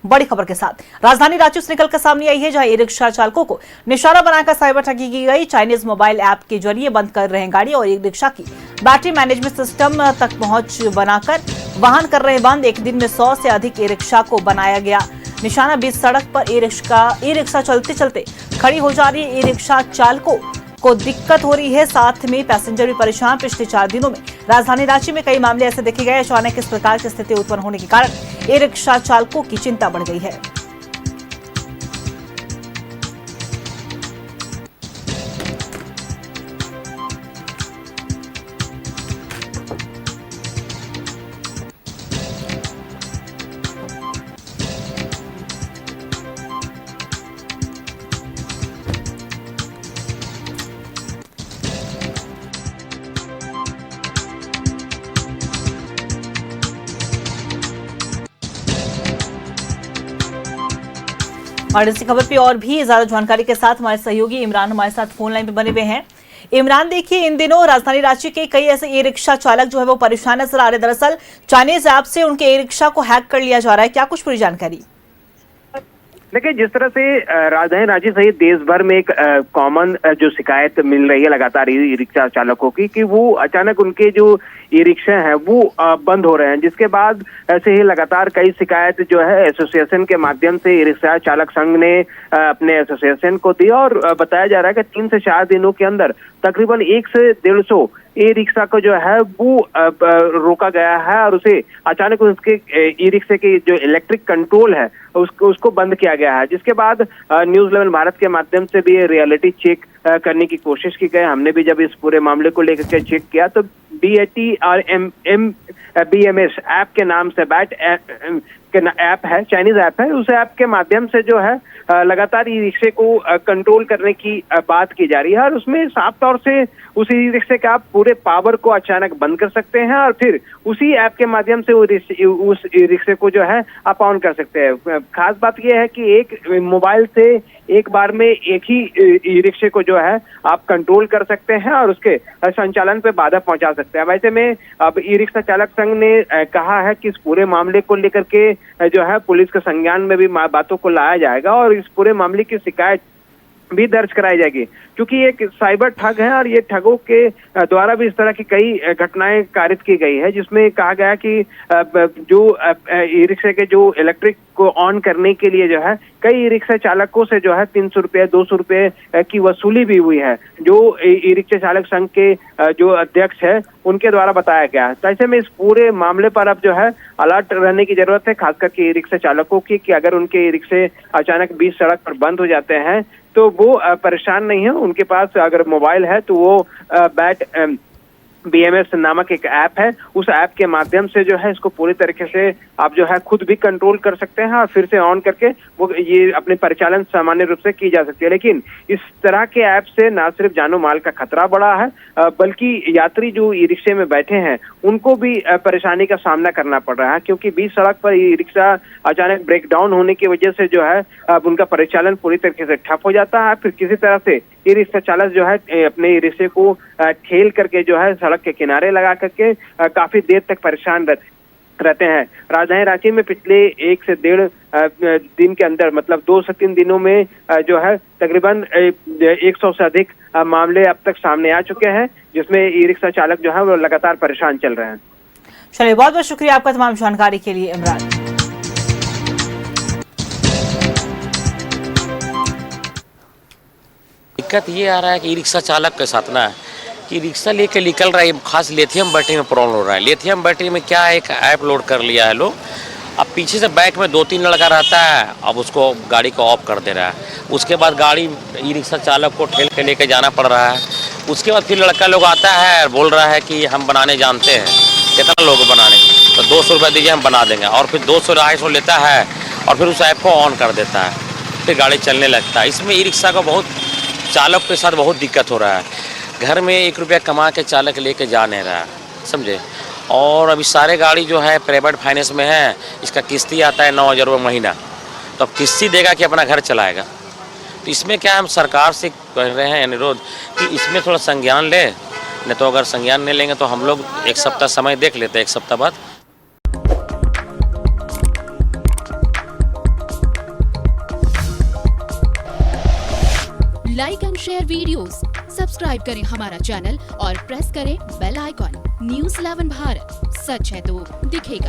बड़ी खबर के साथ राजधानी रांची से निकलकर सामने आई है, जहां ई रिक्शा चालकों को निशाना बनाकर साइबर ठगी की गई। चाइनीज मोबाइल ऐप के जरिए बंद कर रहे गाड़ी और ई रिक्शा की बैटरी मैनेजमेंट सिस्टम तक पहुंच बनाकर वाहन कर रहे बंद। एक दिन में 100 से अधिक ई रिक्शा को बनाया गया निशाना। बीच सड़क पर ई रिक्शा चलते चलते खड़ी हो जा रही है। ई रिक्शा चालकों को दिक्कत हो रही है, साथ में पैसेंजर भी परेशान। पिछले 4 दिनों में राजधानी रांची में कई मामले ऐसे देखे गए। अचानक इस प्रकार की स्थिति उत्पन्न होने के कारण ई रिक्शा चालकों की चिंता बढ़ गई है। और इसी खबर पे और भी ज्यादा जानकारी के साथ हमारे सहयोगी इमरान हमारे साथ फोन लाइन पे बने हुए हैं। इमरान, देखिए, इन दिनों राजधानी रांची के कई ऐसे ई रिक्शा चालक जो है वो परेशान नजर आ रहे। दरअसल चाइनीज ऐप से उनके ई रिक्शा को हैक कर लिया जा रहा है, क्या कुछ पूरी जानकारी? देखिए, जिस तरह से राजधानी रांची सहित देश भर में एक कॉमन जो शिकायत मिल रही है लगातार ई रिक्शा चालकों की कि वो अचानक उनके जो ई रिक्शा है वो बंद हो रहे हैं, जिसके बाद ऐसे ही लगातार कई शिकायत जो है एसोसिएशन के माध्यम से ई रिक्शा चालक संघ ने अपने एसोसिएशन को दी और बताया जा रहा है कि 3 से 4 दिनों के अंदर तकरीबन 1 से 150 ई रिक्शा को जो है वो रोका गया है और उसे अचानक उसके ई रिक्शा के जो इलेक्ट्रिक कंट्रोल है उसको बंद किया गया है। जिसके बाद न्यूज 11 भारत के माध्यम से भी रियलिटी चेक करने की कोशिश की गई। हमने भी जब इस पूरे मामले को लेकर के चेक किया तो BATRMBMS ऐप के नाम से बैट ऐप है, चाइनीज ऐप है, उस ऐप के माध्यम से जो है लगातार ई रिक्शे को कंट्रोल करने की बात की जा रही है और उसमें साफ तौर से उस ई रिक्शे का आप पूरे पावर को अचानक बंद कर सकते हैं और फिर उसी ऐप के माध्यम से उस ई रिक्शे को जो है आप ऑन कर सकते हैं। खास बात यह है कि एक मोबाइल से एक बार में एक ही ई रिक्शे को जो है आप कंट्रोल कर सकते हैं और उसके संचालन पे बाधा पहुंचा सकते हैं। वैसे में अब ई रिक्शा चालक संघ ने कहा है कि इस पूरे मामले को लेकर के जो है पुलिस के संज्ञान में भी बातों को लाया जाएगा और इस पूरे मामले की शिकायत भी दर्ज कराई जाएगी, क्योंकि एक साइबर ठग है और ये ठगों के द्वारा भी इस तरह की कई घटनाएं कारित की गई है, जिसमें कहा गया कि जो ई रिक्शा के जो इलेक्ट्रिक को ऑन करने के लिए जो है कई ई रिक्शा चालकों से जो है 300 रुपये 200 रुपये की वसूली भी हुई है, जो ई रिक्शा चालक संघ के जो अध्यक्ष है उनके द्वारा बताया गया है। तो ऐसे में इस पूरे मामले पर अब जो है अलर्ट रहने की जरूरत है, खास करके ई रिक्शा चालकों की, कि अगर उनके ई रिक्शे अचानक बीच सड़क पर बंद हो जाते हैं तो वो परेशान नहीं है। उनके पास अगर मोबाइल है तो वो BMS नामक एक ऐप है, उस ऐप के माध्यम से जो है इसको पूरी तरीके से आप जो है खुद भी कंट्रोल कर सकते हैं और फिर से ऑन करके वो ये अपने परिचालन सामान्य रूप से की जा सकती है। लेकिन इस तरह के ऐप से ना सिर्फ जानो माल का खतरा बढ़ा है बल्कि यात्री जो ई रिक्शे में बैठे हैं उनको भी परेशानी का सामना करना पड़ रहा है, क्योंकि बीच सड़क पर ई रिक्शा अचानक ब्रेक डाउन होने की वजह से जो है अब उनका परिचालन पूरी तरीके से ठप हो जाता है। फिर किसी तरह से ई रिक्शा चालक जो है अपने ई रिक्शे को ठेल करके जो है सड़क के किनारे लगा करके काफी देर तक परेशान रहते हैं। राजधानी रांची में पिछले 1 से 1.5 दिन के अंदर मतलब 2 से 3 दिनों में जो है तकरीबन 100 से अधिक मामले अब तक सामने आ चुके हैं, जिसमें ई रिक्शा चालक जो है वो लगातार परेशान चल रहे हैं। चलिए, बहुत बहुत शुक्रिया आपका तमाम जानकारी के लिए इमरान। दिक्कत ये आ रहा है कि ई रिक्शा चालक के साथ ना कि रिक्शा लेके निकल रहा है, खास लिथियम बैटरी में प्रॉब्लम हो रहा है। लिथियम बैटरी में क्या एक ऐप लोड कर लिया है लोग, अब पीछे से बैक में 2-3 लड़का रहता है, अब उसको गाड़ी को ऑफ कर दे रहा है। उसके बाद गाड़ी ई रिक्शा चालक को ठेल के लेके जाना पड़ रहा है। उसके बाद फिर लड़का लोग आता है और बोल रहा है कि हम बनाने जानते हैं, कितना लोग बनाने, तो 200 रुपये दीजिए हम बना देंगे, और फिर 200-250 लेता है और फिर उस ऐप को ऑन कर देता है, फिर गाड़ी चलने लगता है। इसमें ई रिक्शा का बहुत चालक के साथ बहुत दिक्कत हो रहा है। घर में 1 रुपया कमा के चालक लेके जा नहीं रहा है, समझे। और अभी सारे गाड़ी जो है प्राइवेट फाइनेंस में है, इसका किस्ती आता है 9,000 रुपये महीना, तो अब किस्ती देगा कि अपना घर चलाएगा। तो इसमें क्या हम सरकार से कह रहे हैं अनुरोध कि इसमें थोड़ा संज्ञान ले, नहीं तो अगर संज्ञान नहीं लेंगे तो हम लोग 1 सप्ताह समय देख लेते हैं, 1 सप्ताह बाद like and share videos, subscribe करें हमारा चैनल और प्रेस करें बेल आइकॉन। News 11 भारत, सच है तो दिखेगा।